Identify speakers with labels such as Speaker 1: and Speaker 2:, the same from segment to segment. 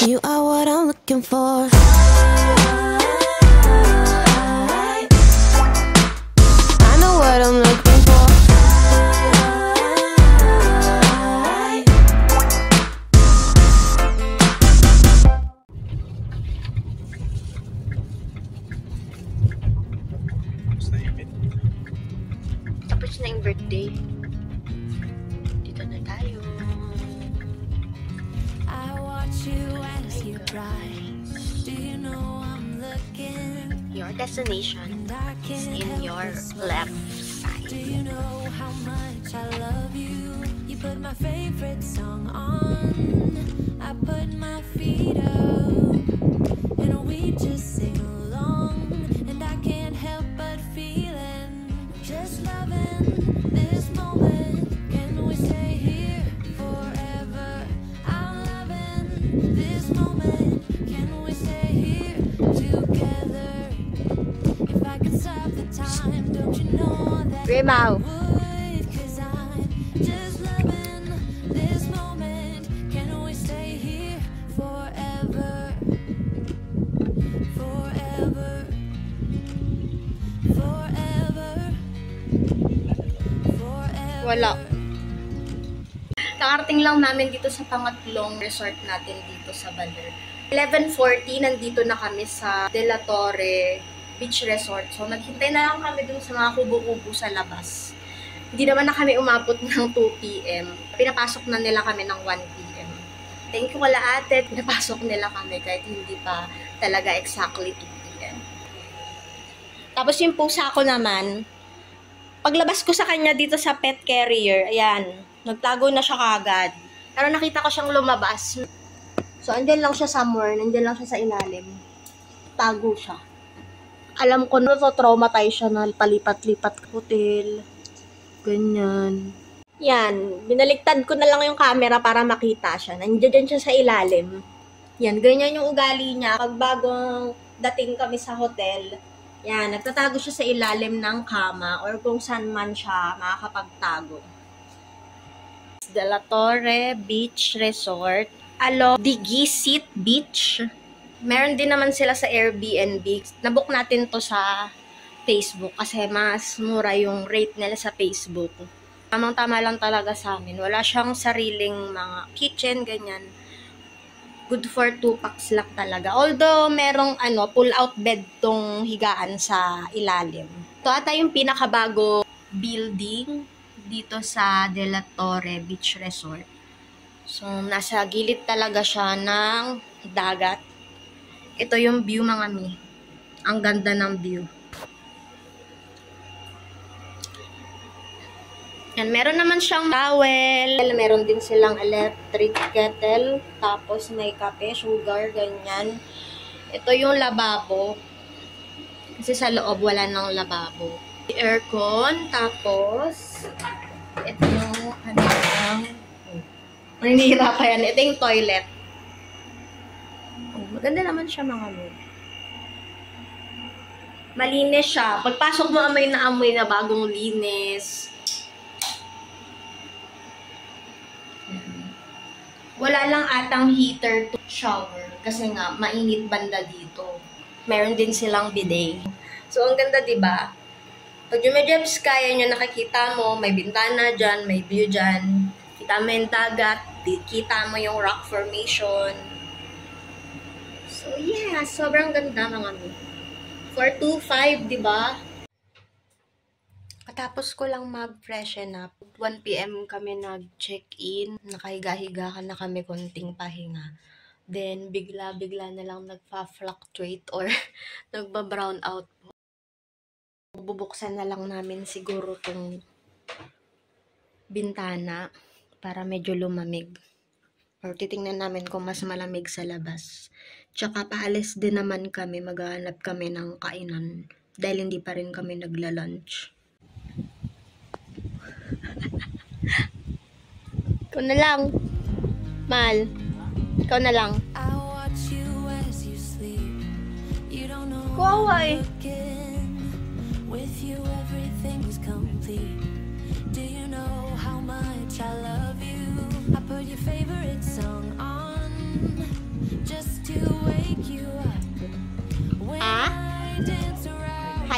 Speaker 1: You are what I'm looking for. I know what I'm looking for.
Speaker 2: Tapos na yung birthday. Dito na tayo.
Speaker 1: I watch you as you drive. Do you know I'm looking?
Speaker 2: Your destination is in your left side.
Speaker 1: Do you know how much I love you? You put my favorite song on. I put my feet up, and we just sing along. And I can't help but feeling, just loving this moment. Can we stay here forever? I'm loving this moment. Can we stay here together? If I could stop the time, don't you know that
Speaker 2: Remaw.
Speaker 1: I would? 'Cause I'm just loving this moment. Can we stay here forever? Forever. Forever. Forever.
Speaker 2: Wala. Nakarating lang namin dito sa pangatlong resort natin dito sa Baler. 11:40, nandito na kami sa De La Torre Beach Resort. So, naghintay na lang kami dun sa mga kubo-kubo sa labas. Hindi naman na kami umabot ng 2 p.m. Pinapasok na nila kami ng 1 p.m. Thank you wala ate. Pinapasok nila kami kahit hindi pa talaga exactly 2 p.m. Tapos yung pusa ko naman, paglabas ko sa kanya dito sa pet carrier, ayan, nagtago na siya kagad. Pero nakita ko siyang lumabas. So, andyan lang siya somewhere. Nandyan lang siya sa ilalim. Tago siya. Alam ko na traumatize siya na palipat-lipat hotel. Ganyan. Yan. Binaliktad ko na lang yung camera para makita siya. Nandiyan siya sa ilalim. Yan. Ganyan yung ugali niya. Pag bagong dating kami sa hotel, yan. Nagtatago siya sa ilalim ng kama or kung saan man siya makakapagtago. De La Torre Beach Resort. Digisit Beach. Meron din naman sila sa Airbnb. Nabook natin to sa Facebook kasi mas mura yung rate nila sa Facebook. Tamang-tama lang talaga sa amin. Wala siyang sariling mga kitchen, ganyan. Good for 2 packs lang talaga. Although, merong pull-out bed tong higaan sa ilalim. Ito ata yung pinakabago building dito sa De La Torre Beach Resort. So, nasa gilid talaga siya ng dagat. Ito yung view mga mi. Ang ganda ng view. Yan, meron naman siyang towel. Meron din silang electric kettle. Tapos may kape, sugar, ganyan. Ito yung lababo. Kasi sa loob wala nang lababo. Aircon. Tapos, ito yung nanira pa yan. Ito yung toilet. Maganda naman siya mga mo. Malinis siya. Pagpasok mo amoy na bagong linis. Wala lang atang heater to shower. Kasi nga, mainit banda dito. Meron din silang bidet. So, ang ganda, diba? Pag yung medjabs, kaya nyo nakikita mo, may bintana dyan, may view dyan. Kita mo yung dagat, kita mo yung rock formation. So, yeah, sobrang ganda mga mi. 425, diba? Katapos ko lang mag-freshen up. 1 p.m. kami nag-check-in. Nakahiga-higa na kami konting pahinga. Then, bigla-bigla na lang nagpa-fluctuate or nagba-brown out po. Bubuksan na lang namin siguro tong bintana para medyo lumamig. Or titingnan namin kung mas malamig sa labas. Tsaka paalis din naman kami, maghahanap kami ng kainan. Dahil hindi pa rin kami nagla-lunch. Ikaw na lang. Mal. Ikaw na lang. Kuwaway.
Speaker 1: With you everything's complete. Do you know how much I love you? I put your favorite song on. Just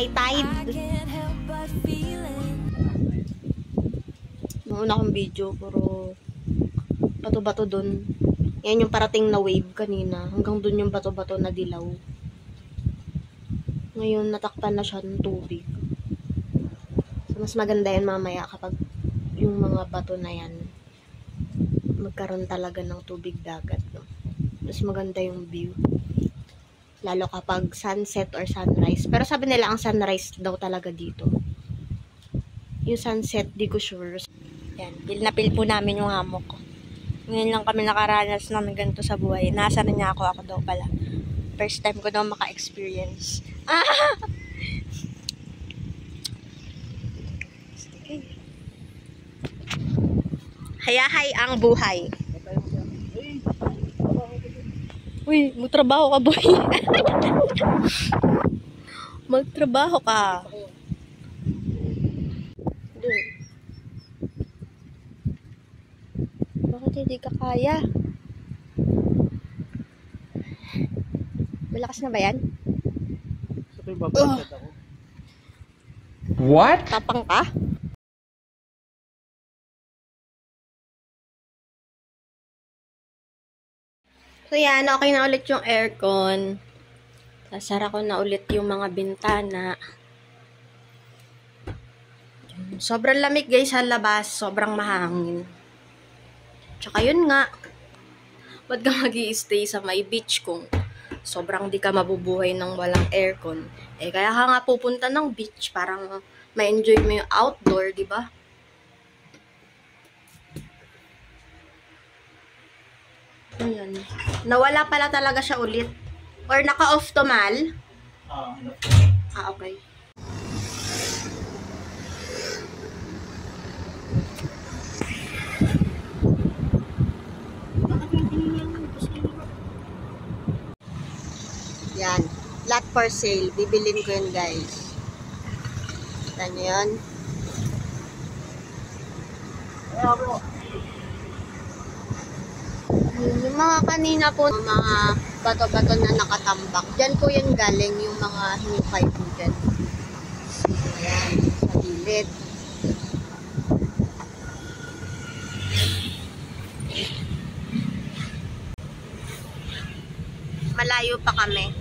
Speaker 3: high
Speaker 1: I
Speaker 3: tide.
Speaker 1: can't help but feeling.
Speaker 3: Nung una kong video, puro bato-bato dun. Yan yung parating na wave kanina. Hanggang dun yung bato-bato na dilaw. Ngayon, natakpan na siya ng tubig. So, mas maganda yan mamaya kapag yung mga bato na yan magkaroon talaga ng tubig dagat. No? Mas maganda yung view. Lalo kapag sunset or sunrise. Pero sabi nila ang sunrise daw talaga dito. Yung sunset, di ko sure. Yan, pil na pil po namin yung hammock ko. Ngayon lang kami nakaranas ng ganito sa buhay. Nasa na niya ako daw pala. First time ko daw maka-experience. Hayahay ang buhay. Uy, magtrabaho ka, boy. Magtrabaho ka. Dun. Bakit hindi ka kaya? Malakas na ba yan?
Speaker 4: What?
Speaker 3: Tapang ka? So yan, okay na ulit yung aircon. Sasara ko na ulit yung mga bintana. Sobrang lamig guys sa labas. Sobrang mahangin. Tsaka yun nga. Ba't ka mag-i-stay sa may beach kung sobrang di ka mabubuhay ng walang aircon? Eh kaya ka nga pupunta ng beach. Parang ma-enjoy mo yung outdoor, di ba? Ayan. Nawala pala talaga siya ulit. Or naka-off to, Mal? Okay. Yan. Lot for sale. Bibilin ko yun, guys. Kita nyo yun? Yung mga kanina po, mga bato-bato na nakatambak. Diyan po yun galing yung mga hinukay po dyan. Ayan, sa gilid. Malayo pa kami.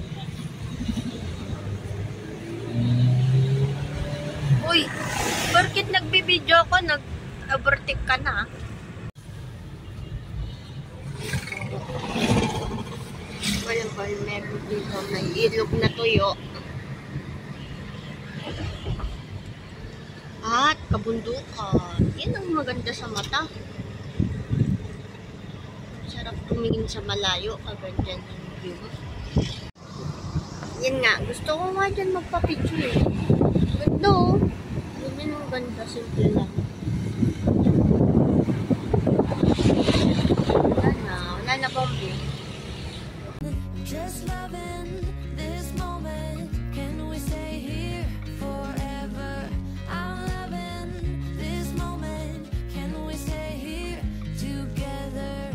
Speaker 3: Uy, bakit nagbibideo ko, nag-overtake ka na? Walang meron dito, may ilog na tuyo. At kabundukan. Yan ang maganda sa mata. Sarap tumingin sa malayo, kaganyan yung view. Yan nga, gusto ko nga dyan magpa-picture eh. Ganda oh. Yan ang ganda, simple lang. Wala na pong view.
Speaker 1: Just loving this moment. Can we stay here forever? I'm loving this moment. Can we stay here together?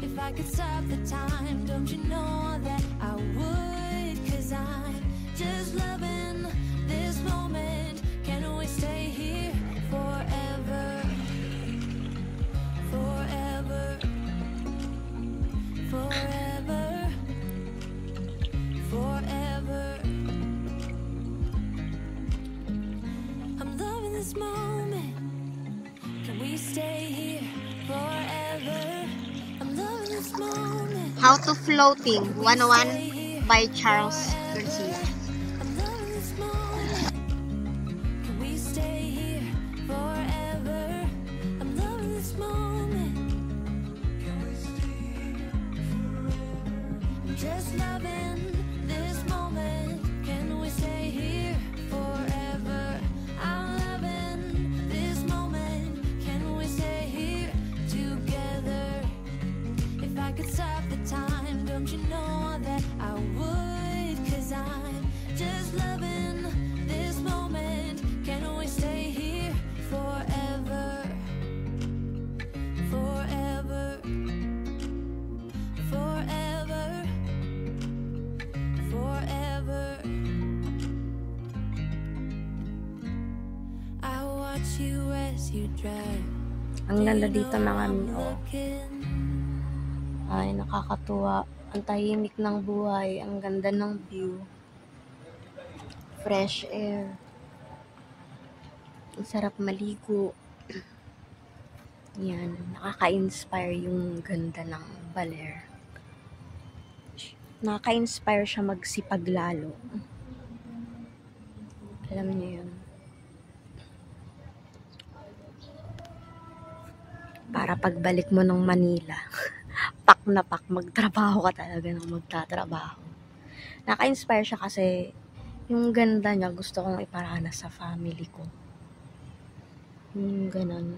Speaker 1: If I could stop the time, don't you know that I would? 'Cause I'm just loving this moment. Can we stay here forever? Forever. Forever. Forever. I'm loving this moment. Can we stay here forever? I'm loving this moment.
Speaker 3: How to Floating 101 by Charles Garcia.
Speaker 1: I'm loving this moment. Can we stay here forever? I'm loving this moment. Can we stay here forever? Just loving this moment. Can we stay here forever? I'm loving this moment. Can we stay here together? If I could stop the time, don't you know that I would? 'Cause I'm just loving this moment. Can we stay here forever? Forever. Forever. Forever. as you drive.
Speaker 3: Ang ganda dito mga mio. Ay, nakakatuwa. Ang tahimik ng buhay. Ang ganda ng view. Fresh air. Ang sarap maligo. Yan. Nakaka-inspire yung ganda ng Baler. Nakaka-inspire siya magsipag lalo. Alam niyo yun. Para pagbalik mo ng Manila, pak na pak, magtrabaho ka talaga ng magtatrabaho. Naka-inspire siya kasi yung ganda niya gusto kong iparanas sa family ko. Yung ganon.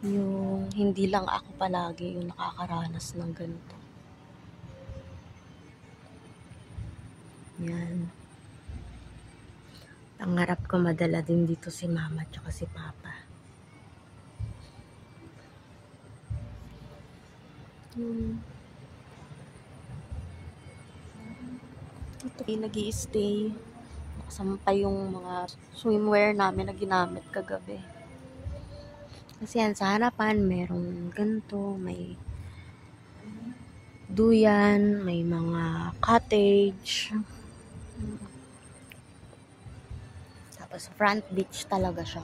Speaker 3: Yung hindi lang ako palagi yung nakakaranas ng ganito. Yan. Pangarap ko madala din dito si mama at si papa. Ito nag-i-stay. Nakasampay yung mga swimwear namin na ginamit kagabi. Kasi yan sa harapan merong ganito, may duyan, may mga cottage. Tapos front beach talaga siya.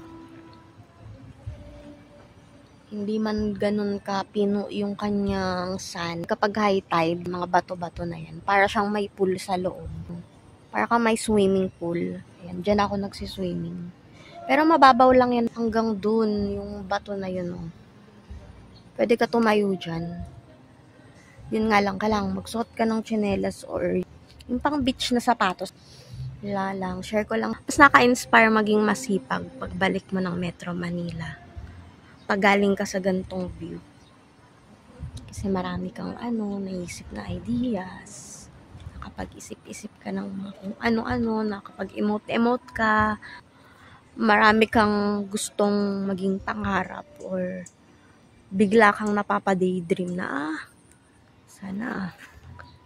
Speaker 3: Hindi man ganun ka pino yung kanyang sand. Kapag high tide, mga bato-bato na yan. Para siyang may pool sa loob. Para kang may swimming pool. Ayan, dyan ako nagsiswimming. Pero mababaw lang yan hanggang dun, yung bato na yun. Oh. Pwede ka tumayo dyan. Yun nga lang, magsuot ka ng tsinelas or yung pang beach na sapatos. Wala lang, share ko lang. Mas naka-inspire maging masipag pagbalik mo ng Metro Manila. Pag galing ka sa gantong view. Kasi marami kang naisip na ideas. Nakapag-isip-isip ka ng mga kung ano-ano, nakapag-emote-emote ka. Marami kang gustong maging pangarap or bigla kang napapa-daydream na sana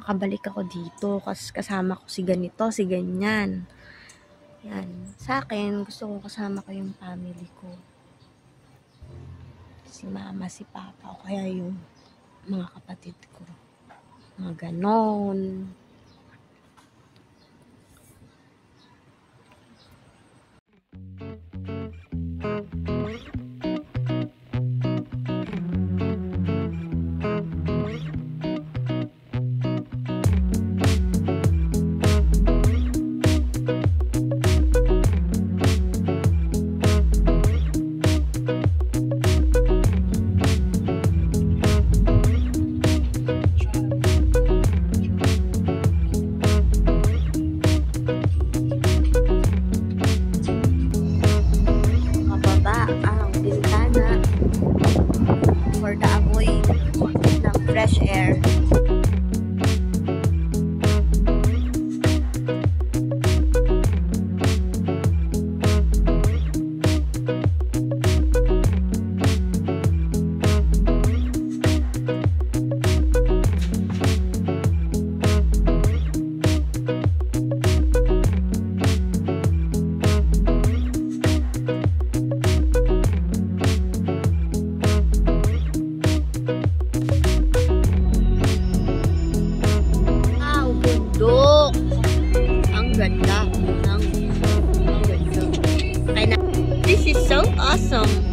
Speaker 3: makabalik ako dito kasi kasama ko si ganito, si ganyan. Yan. Sa akin, gusto ko kasama ko yung family ko. Si mama, si papa, o kaya yung mga kapatid ko. Mga ganon. For the avoid ng fresh air. This is so awesome.